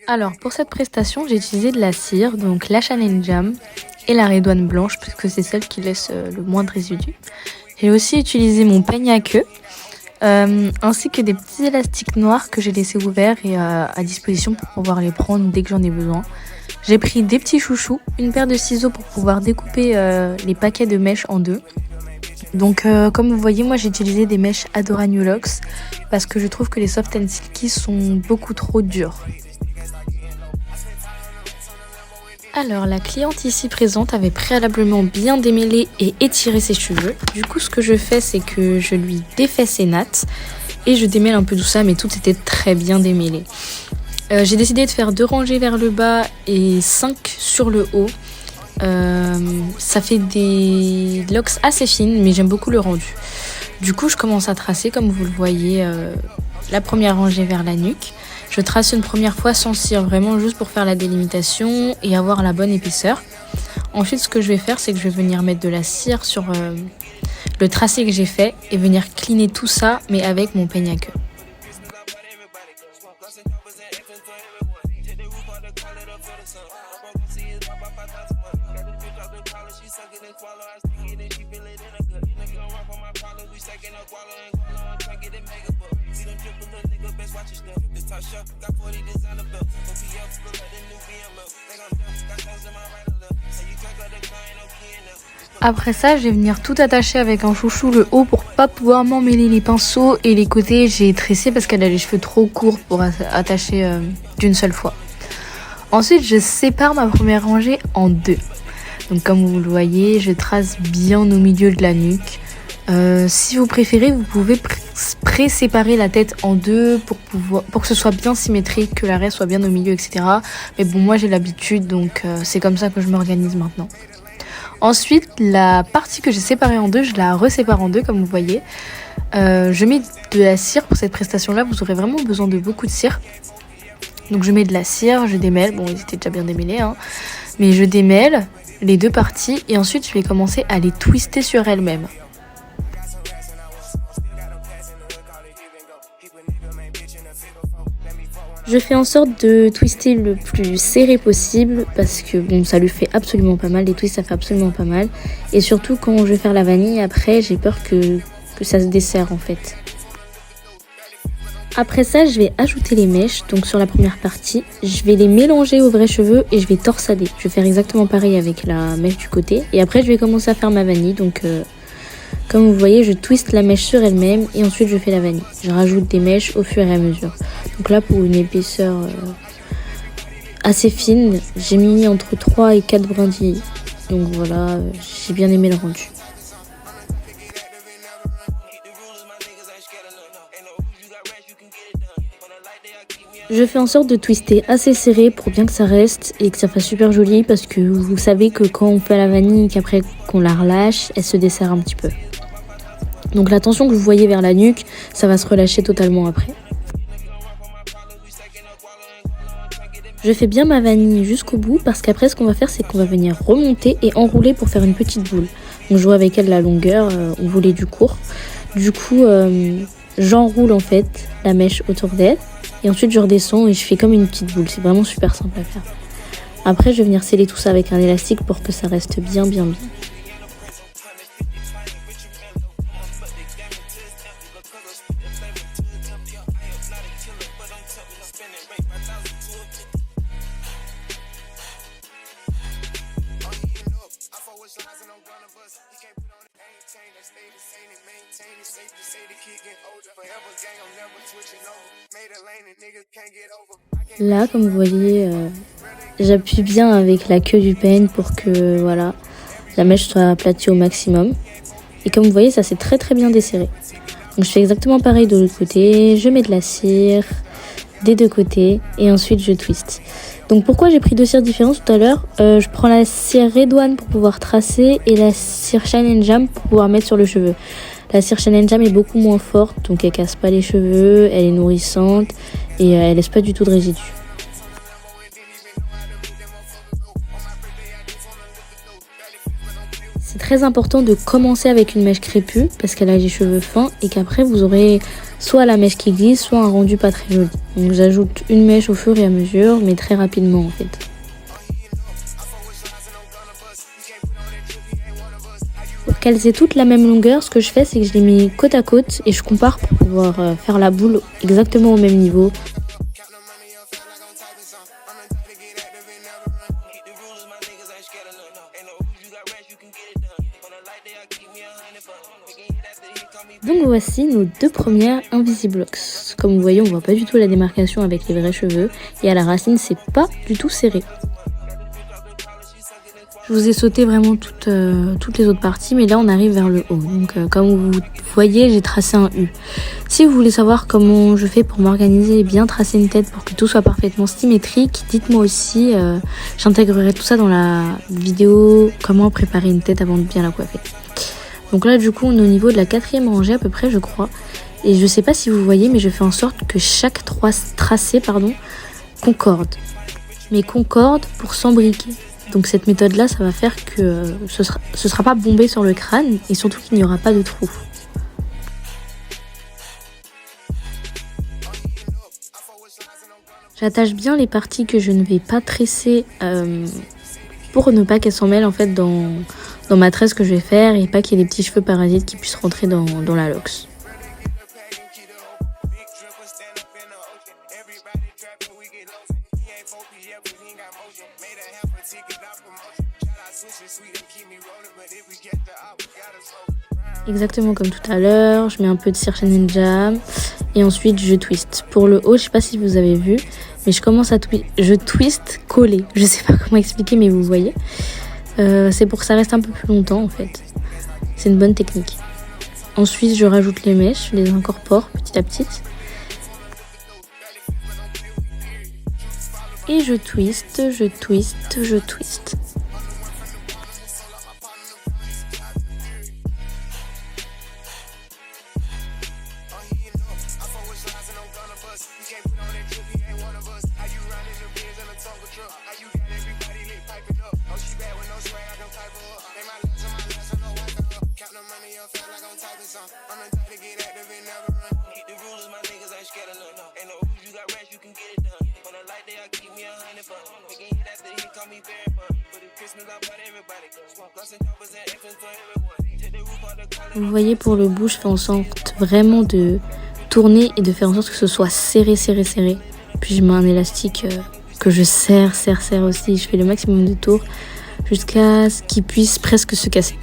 Alors pour cette prestation, j'ai utilisé de la cire, donc la Chanel Jam et la Redouane blanche puisque c'est celle qui laisse le moins de résidus. J'ai aussi utilisé mon peigne à queue ainsi que des petits élastiques noirs que j'ai laissés ouverts et à disposition pour pouvoir les prendre dès que j'en ai besoin. J'ai pris des petits chouchous, une paire de ciseaux pour pouvoir découper les paquets de mèches en deux. Donc comme vous voyez, moi j'ai utilisé des mèches Adora New Locks parce que je trouve que les Soft & Silky sont beaucoup trop dures. Alors la cliente ici présente avait préalablement bien démêlé et étiré ses cheveux. Du coup ce que je fais, c'est que je lui défais ses nattes et je démêle un peu tout ça, mais tout était très bien démêlé. J'ai décidé de faire 2 rangées vers le bas et 5 sur le haut. Ça fait des locks assez fines, mais j'aime beaucoup le rendu. Du coup je commence à tracer, comme vous le voyez, la première rangée vers la nuque. Je trace une première fois sans cire, vraiment juste pour faire la délimitation et avoir la bonne épaisseur. Ensuite, ce que je vais faire, c'est que je vais venir mettre de la cire sur le tracé que j'ai fait et venir cleaner tout ça, mais avec mon peigne à queue. Après ça, je vais venir tout attacher avec un chouchou le haut pour pas pouvoir m'emmêler les pinceaux, et les côtés j'ai tressé parce qu'elle a les cheveux trop courts pour attacher d'une seule fois. Ensuite, je sépare ma première rangée en 2. Donc comme vous le voyez, je trace bien au milieu de la nuque. Si vous préférez, vous pouvez pré-séparer la tête en 2 pour que ce soit bien symétrique, que l'arrêt soit bien au milieu, etc. Mais bon, moi j'ai l'habitude, donc c'est comme ça que je m'organise maintenant. Ensuite, la partie que j'ai séparée en 2, je la resépare en 2 comme vous voyez. Je mets de la cire pour cette prestation-là, vous aurez vraiment besoin de beaucoup de cire. Donc je mets de la cire, je démêle, bon ils étaient déjà bien démêlés, hein, mais je démêle les 2 parties et ensuite je vais commencer à les twister sur elles-mêmes. Je fais en sorte de twister le plus serré possible parce que bon, ça lui fait absolument pas mal, les twists ça fait absolument pas mal. Et surtout quand je vais faire la vanille après, j'ai peur que ça se desserre en fait. Après ça, je vais ajouter les mèches, donc sur la première partie, je vais les mélanger aux vrais cheveux et je vais torsader. Je vais faire exactement pareil avec la mèche du côté et après je vais commencer à faire ma vanille, donc comme vous voyez, je twiste la mèche sur elle-même et ensuite je fais la vanille. Je rajoute des mèches au fur et à mesure. Donc là, pour une épaisseur assez fine, j'ai mis entre 3 et 4 brindilles. Donc voilà, j'ai bien aimé le rendu. Je fais en sorte de twister assez serré pour bien que ça reste et que ça fasse super joli parce que vous savez que quand on fait la vanille et qu'après qu'on la relâche, elle se desserre un petit peu. Donc la tension que vous voyez vers la nuque, ça va se relâcher totalement après. Je fais bien ma vanille jusqu'au bout parce qu'après ce qu'on va faire, c'est qu'on va venir remonter et enrouler pour faire une petite boule. On joue avec elle la longueur, on voulait du court. Du coup, j'enroule en fait la mèche autour d'elle et ensuite je redescends et je fais comme une petite boule. C'est vraiment super simple à faire. Après, je vais venir sceller tout ça avec un élastique pour que ça reste bien. Là, comme vous voyez, j'appuie bien avec la queue du peigne pour que voilà, la mèche soit aplatie au maximum. Et comme vous voyez, ça s'est très bien desserré. Donc je fais exactement pareil de l'autre côté. Je mets de la cire des 2 côtés et ensuite je twiste. Donc pourquoi j'ai pris 2 cires différentes tout à l'heure, je prends la cire Redouane pour pouvoir tracer et la cire Chanel Jam pour pouvoir mettre sur le cheveu. La cire Chanel Jam est beaucoup moins forte, donc elle casse pas les cheveux, elle est nourrissante et elle laisse pas du tout de résidus. C'est très important de commencer avec une mèche crépue parce qu'elle a les cheveux fins et qu'après vous aurez soit la mèche qui glisse, soit un rendu pas très joli. Donc j'ajoute une mèche au fur et à mesure, mais très rapidement en fait. Pour qu'elles aient toutes la même longueur, ce que je fais, c'est que je les mets côte à côte et je compare pour pouvoir faire la boule exactement au même niveau. Donc voici nos deux premières Invisilocks. Comme vous voyez, on voit pas du tout la démarcation avec les vrais cheveux et à la racine, c'est pas du tout serré. Je vous ai sauté vraiment toutes les autres parties, mais là on arrive vers le haut. Donc comme vous voyez, j'ai tracé un U. Si vous voulez savoir comment je fais pour m'organiser et bien tracer une tête pour que tout soit parfaitement symétrique, dites-moi aussi. J'intégrerai tout ça dans la vidéo comment préparer une tête avant de bien la coiffer. Donc là du coup on est au niveau de la 4e rangée à peu près je crois. Et je sais pas si vous voyez mais je fais en sorte que chaque tracé concorde. Mais concorde pour s'embriquer. Donc cette méthode là ça va faire que ce sera pas bombé sur le crâne et surtout qu'il n'y aura pas de trou. J'attache bien les parties que je ne vais pas tresser pour ne pas qu'elles s'en mêlent en fait dans ma tresse que je vais faire et pas qu'il y ait des petits cheveux parasites qui puissent rentrer dans la locks. Exactement comme tout à l'heure, je mets un peu de Circha Ninja et ensuite je twist. Pour le haut, je sais pas si vous avez vu, mais je commence à je twist collé. Je sais pas comment expliquer, mais vous voyez. C'est pour que ça reste un peu plus longtemps en fait. C'est une bonne technique. Ensuite, je rajoute les mèches, je les incorpore petit à petit. Et je twist, je twist, je twist. Vous voyez pour le bout, je fais en sorte vraiment de tourner et de faire en sorte que ce soit serré, serré, serré. Puis je mets un élastique que je serre aussi. Je fais le maximum de tours jusqu'à ce qu'il puisse presque se casser.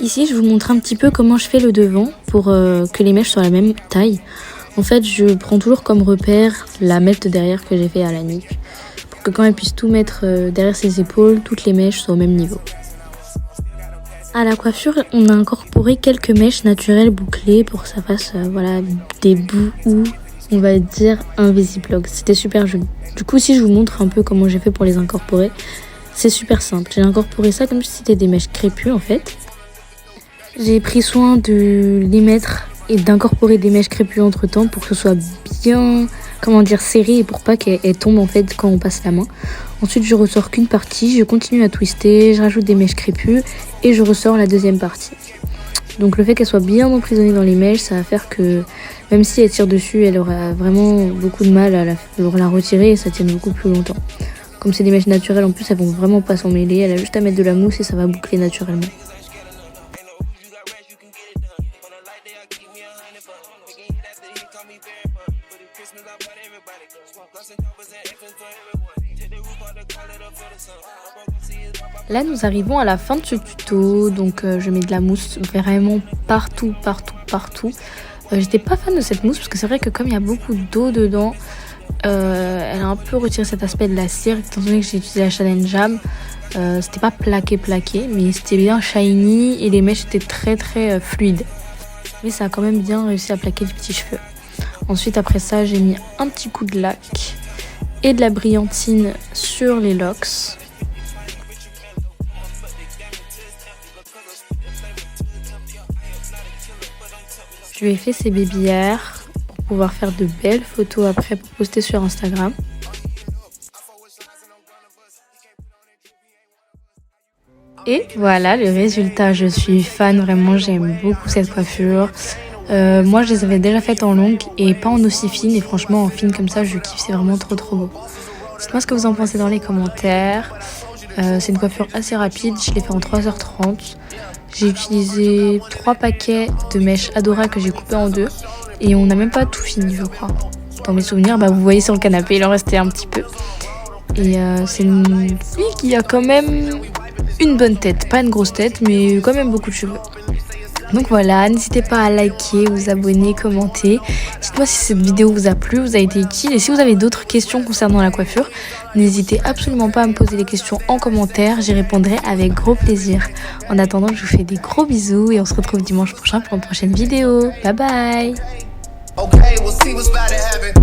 Ici, je vous montre un petit peu comment je fais le devant pour que les mèches soient la même taille. En fait, je prends toujours comme repère la mèche de derrière que j'ai fait à la nuque pour que quand elle puisse tout mettre derrière ses épaules, toutes les mèches soient au même niveau. À la coiffure, on a incorporé quelques mèches naturelles bouclées pour que ça fasse voilà, des bouts ou on va dire Invisilocks. C'était super joli. Du coup, si je vous montre un peu comment j'ai fait pour les incorporer, c'est super simple. J'ai incorporé ça comme si c'était des mèches crépues en fait. J'ai pris soin de les mettre et d'incorporer des mèches crépues entre temps pour que ce soit bien, serré et pour pas qu'elles tombent en fait quand on passe la main. Ensuite, je ressors qu'une partie, je continue à twister, je rajoute des mèches crépues et je ressors la deuxième partie. Donc le fait qu'elle soit bien emprisonnée dans les mèches, ça va faire que même si elle tire dessus, elle aura vraiment beaucoup de mal à la retirer et ça tient beaucoup plus longtemps. Comme c'est des mèches naturelles, en plus elles vont vraiment pas s'en mêler, elle a juste à mettre de la mousse et ça va boucler naturellement. Là, nous arrivons à la fin de ce tuto, donc je mets de la mousse vraiment partout. J'étais pas fan de cette mousse parce que c'est vrai que comme il y a beaucoup d'eau dedans, elle a un peu retiré cet aspect de la cire, étant donné que j'ai utilisé la Chanel Jam. C'était pas plaqué, mais c'était bien shiny et les mèches étaient très fluides. Mais ça a quand même bien réussi à plaquer les petits cheveux. Ensuite, après ça, j'ai mis un petit coup de lac et de la brillantine sur les locks. Je lui ai fait ses babyères pour pouvoir faire de belles photos après pour poster sur Instagram. Et voilà le résultat, je suis fan, vraiment j'aime beaucoup cette coiffure. Moi je les avais déjà faites en longue et pas en aussi fine, et franchement en fine comme ça je kiffe, c'est vraiment trop beau. Dites-moi ce que vous en pensez dans les commentaires. C'est une coiffure assez rapide, je l'ai fait en 3h30. J'ai utilisé 3 paquets de mèches Adora que j'ai coupé en 2 et on n'a même pas tout fini je crois. Dans mes souvenirs, vous voyez sur le canapé il en restait un petit peu. Et c'est une fille qui a quand même une bonne tête, pas une grosse tête, mais quand même beaucoup de cheveux. Donc voilà, n'hésitez pas à liker, vous abonner, commenter. Dites-moi si cette vidéo vous a plu, vous a été utile. Et si vous avez d'autres questions concernant la coiffure, n'hésitez absolument pas à me poser les questions en commentaire. J'y répondrai avec gros plaisir. En attendant, je vous fais des gros bisous et on se retrouve dimanche prochain pour une prochaine vidéo. Bye bye! Okay, we'll see what's about to happen.